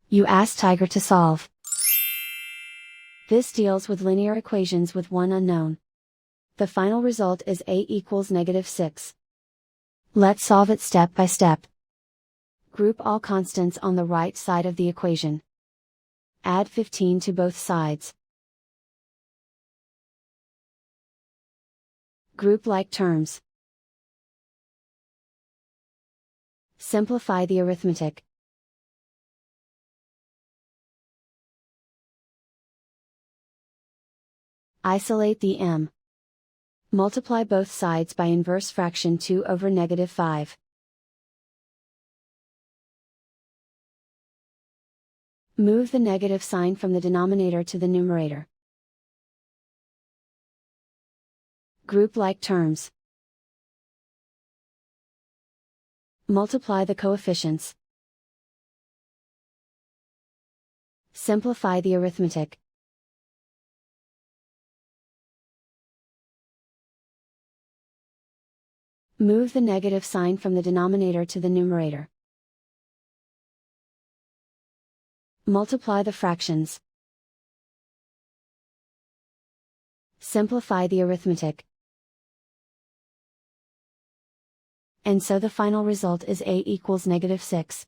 You ask Tiger to solve. This deals with linear equations with one unknown. The final result is a equals -6. Let's solve it step by step. Group all constants on the right side of the equation. Add 15 to both sides. Group like terms. Simplify the arithmetic. Isolate the m. Multiply both sides by inverse fraction 2 over -5. Move the negative sign from the denominator to the numerator. Group like terms. Multiply the coefficients. Simplify the arithmetic. Move the negative sign from the denominator to the numerator. Multiply the fractions. Simplify the arithmetic. And so the final result is a equals -6.